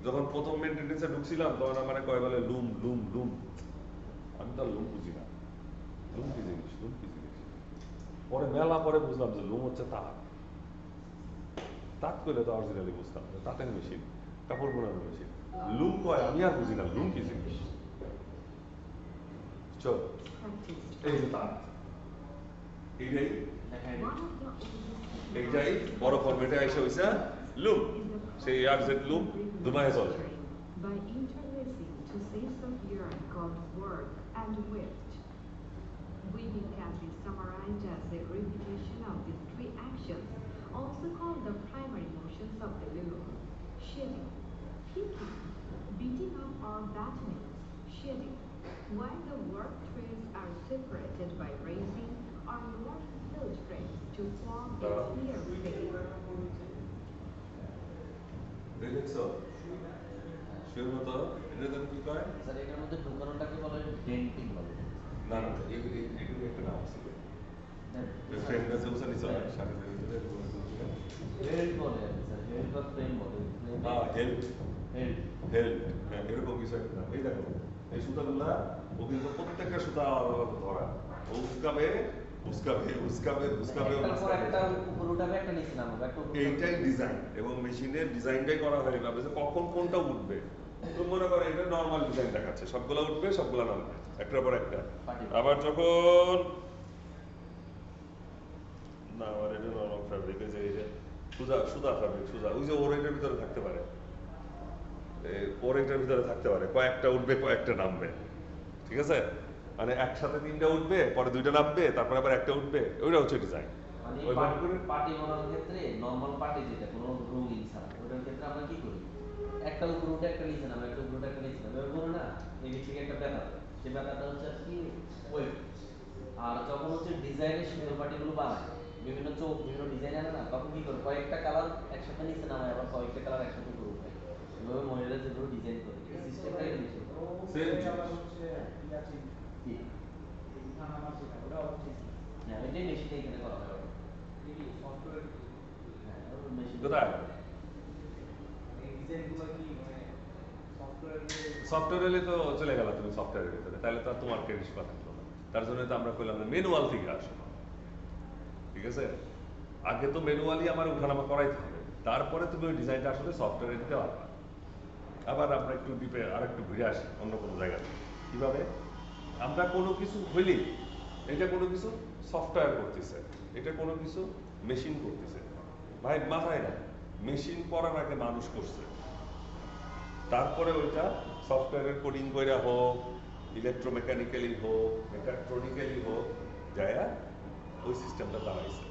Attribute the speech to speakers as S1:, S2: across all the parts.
S1: যখন প্রথম মেইনটেনেন্সে ঢুকছিলাম তখন আমার কয় বলে লুম লুম লুম, আমি তো লুম বুঝি না, লুম কি জিনিস, লুম কি জিনিস। পরে মেলা পরে বুঝলাম যে লুম হচ্ছে তাঁত। তাঁত করলে তো অরিজিনালি বুঝতাম যে তাঁতের মেশিন, কাপড় বোনার মেশিন। লুম কয় আমি আর বুঝি না লুম কি জিনিস। চল এই যে তাঁত, এইটাই এইটাই বড় ফরম্যাটে আইসা হইছে লুম, সেই আরজেড লুম দুমাহে চলে।
S2: By interlacing two sets of yarn called work and weft. Weaving can be summarized as a repetition of these three actions, also called the primary motions of the loom: shedding, picking, beating up or battening. Shedding, while the work threads are separated by raising or lowering silk threads to form a clear frame.
S1: দেখছো sure মতো এটা কি কয়
S3: sir এটার মধ্যে ঢুকানোটাকে বলে denting বলে।
S1: না না এগুলো একটা নাম ছিল ফ্রেমটা যেমন নিচে সাথে
S3: হেল্ড বলে আর কি স্যার, হেল্ড বা ফ্রেম বলে।
S1: হ্যাঁ হেল্ড
S3: হেল্ড
S1: হেল্ড, হ্যাঁ এরকম কিছু একটা নাম। এই দেখো এই সুতাগুলা ও কিন্তু প্রত্যেকটা সুতা ধরা, ও উস্কাবে উস্কাবে উস্কাবে উস্কাবে
S3: একটার পর একটা উপর উঠাবে, একটা নিচে নামাবে, একটা উপর।
S1: এইটাই ডিজাইন, এবং মেশিনের ডিজাইনটাই করা হয় এভাবে যে কখন কোনটা উঠবে। তুমি মনে করো এটা নর্মাল ডিজাইন দেখাচ্ছে, সবগুলা উঠবে সবগুলা নামবে একটার পর একটা। আবার যখন না আমার এটা নর্মাল ফ্যাব্রিক, এই যে এই যে সুতা সুতা ফ্যাব্রিক সুতা, ওই যে ওর এটার ভিতরে থাকতে পারে, ওর এটার ভিতরে থাকতে পারে কয়েকটা উঠবে কয়েকটা নামবে, ঠিক আছে? মানে একসাথে তিনটা উঠবে পরে দুইটা নামবে তারপরে আবার একটা উঠবে, ওইটা হচ্ছে ডিজাইন।
S3: মানে
S1: ওই
S3: পার্টি বানানোর ক্ষেত্রে নরমাল পার্টি যেটা কোনো রঙিন ছাড়া, ওটার ক্ষেত্রে আমরা কি করি, একটা উপর উঠে একটা নিচে নামে, একটা উপর উঠে একটা নিচে নামে, এবার বলো না এই থেকে একটা ব্যাপার, সেই ব্যাপারটা হচ্ছে আর কি ওয়েট। আর যখন হচ্ছে ডিজাইনের সুন্দর পার্টিগুলো বানায়, বিভিন্ন চোখ বিভিন্ন ডিজাইন আনে না, তখন কি করে কয়েকটা কালার একসাথে নিচে নামায়, আবার কয়েকটা কালার একসাথে উপরে উঠায়, এভাবে মহিলারা যেগুলো ডিজাইন করে এই সিস্টেমটাই বেশি কি হ্যাঁ এটাই মেশিনে এখানে করা হয়। হ্যাঁ মেশিন
S1: কোথায় সফটওয়্যারে তো চলে গেল, তুমি সফটওয়্যারের ভিতরে তাহলে তো আর তোমার ক্রেডিট পাওয়া থাকলো না। তার জন্য তো আমরা কইলাম ম্যানুয়াল থেকে আসো, ঠিক আছে? আগে তো ম্যানুয়ালি আমার উঠানামা করাইতে হবে, তারপরে তুমি ওই ডিজাইনটা আসলে সফটওয়্যারে দিতে পারবা। আবার আমরা একটু ডিপে আর একটু ঘুরে আসি অন্য কোনো জায়গাতে। কিভাবে আমরা কোনো কিছু হইলেই এটা কোনো কিছু সফটওয়্যার করতেছে, এটা কোনো কিছু মেশিন করতেছে, ভাই মাথায় না, মেশিন করার আগে মানুষ করছে, তারপরে ওইটা সফটওয়্যারের কোডিং কইরা হোক, ইলেকট্রোমেকানিক্যালি হোক, মেকাট্রনিক্যালি হোক, যায়া ওই সিস্টেমটা দাঁড়াইছে।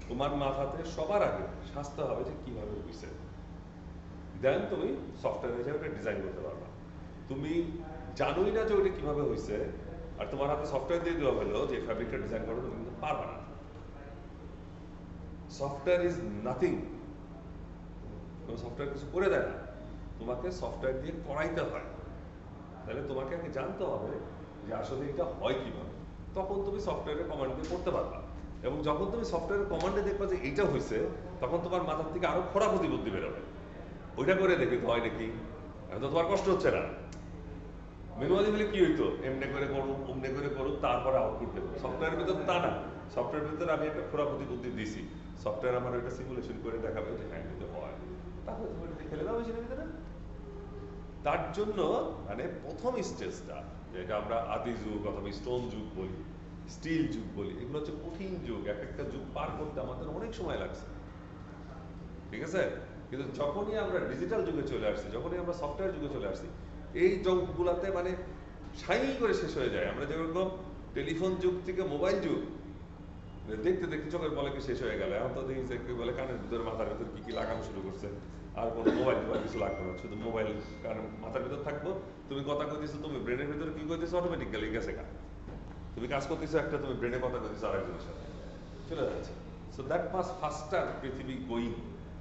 S1: তোমার মাথাতে সবার আগে শাস্তে হবে যে কিভাবে হইছে, দেন তুমি সফটওয়্যার হিসেবে ওটা ডিজাইন করতে পারবা। তুমি জানোই না যে ওইটা কিভাবে হইছে, আর তোমার হাতে সফটওয়্যার দিয়ে দেওয়া হলো যে ফ্যাব্রিকটা ডিজাইন করো, তুমি কিন্তু পারবা না। সফটওয়্যার ইজ নাথিং, সফটওয়্যার কিছু করে দেয় না, তোমাকে সফটওয়্যার দিয়ে করাইতে হয়। তাহলে তোমাকে আগে জানতে হবে যে আসলে এটা হয় কিভাবে, তখন তুমি সফটওয়্যারের কমান্ড দিয়ে করতে পারবা। এবং যখন তুমি সফটওয়্যারের কমান্ডে দেখবা যে এইটা হয়েছে, তখন তোমার মাথার থেকে আরো খোরা প্রতিবুদ্ধি বেরোবে, ওইটা করে দেখি তো হয় নাকি। এখন তো তোমার কষ্ট হচ্ছে না। ম্যানুয়ালি হলে কি হইতো, এমনি করে করুক অমনি করে করুক তারপরে আউটপুট দেবো। সফটওয়্যারের ভিতর তা না, সফটওয়্যারের ভিতরে আমি একটা খোরা প্রতিবুদ্ধি দিছি, সফটওয়্যার আমার ওইটা সিমুলেশন করে দেখাবে যে হ্যাঁ কিন্তু হয়, তারপরে তুমি ওইটা খেলে দাও মেশিনের ভিতরে। তার জন্য মানে প্রথম স্টেজটা, যেটা আমরা আদি যুগ অথবা স্টোন যুগ বলি, স্টিল যুগ বলি, এগুলো হচ্ছে কঠিন যুগ, এক একটা যুগ পার করতে আমাদের অনেক সময় লাগছে, ঠিক আছে? কিন্তু যখনই আমরা ডিজিটাল যুগে চলে আসছি, যখনই আমরা সফটওয়্যার যুগে চলে আসছি, এই যুগগুলাতে মানে সাই করে শেষ হয়ে যায়। আমরা যেরকম টেলিফোন যুগ থেকে মোবাইল যুগ দেখতে দেখতে চোখের পলকে শেষ হয়ে গেল, এখন তো দেখি যে কেউ বলে কানের ভিতরে মাথার ভিতরে কি কি লাগানো শুরু করছে, আর কোনো মোবাইল টোবাইল কিছু লাগবে না, শুধু মোবাইল কারণ মাথার ভিতর থাকবো, তুমি কথা কইতেছো, তুমি ব্রেনের ভিতরে কি কইতেছো অটোমেটিক্যালি গেছে গা, তুমি কাজ করতেছো একটা, তুমি ব্রেনে কথা কইতেছো আরেকজনের সাথে চলে যাচ্ছে। সো দ্যাট মাস ফাস্টার পৃথিবী গোয়িং,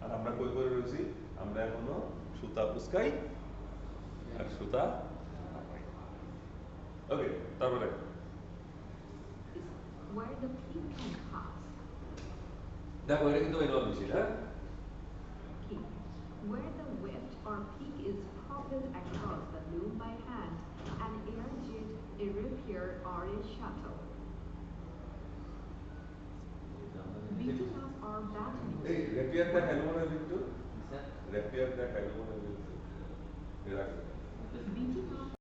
S1: আর আমরা কই করে রয়েছি, আমরা এখনো সুতা উস্কাই আর সুতা ওকে। তারপরে
S2: Where the picking pass.
S1: দেখো এটা কিন্তু ম্যানুয়াল মেশিন, হ্যাঁ?
S2: Pick, where the weft or pick is propelled across the loom by hand, an air jet, a rapier, or a shuttle. Beating up or battling.
S1: এই রেপিয়ারটা hello মনে লিখতো
S3: sir
S1: রেপিয়ারটা hello মনে লিখতো
S2: Beating up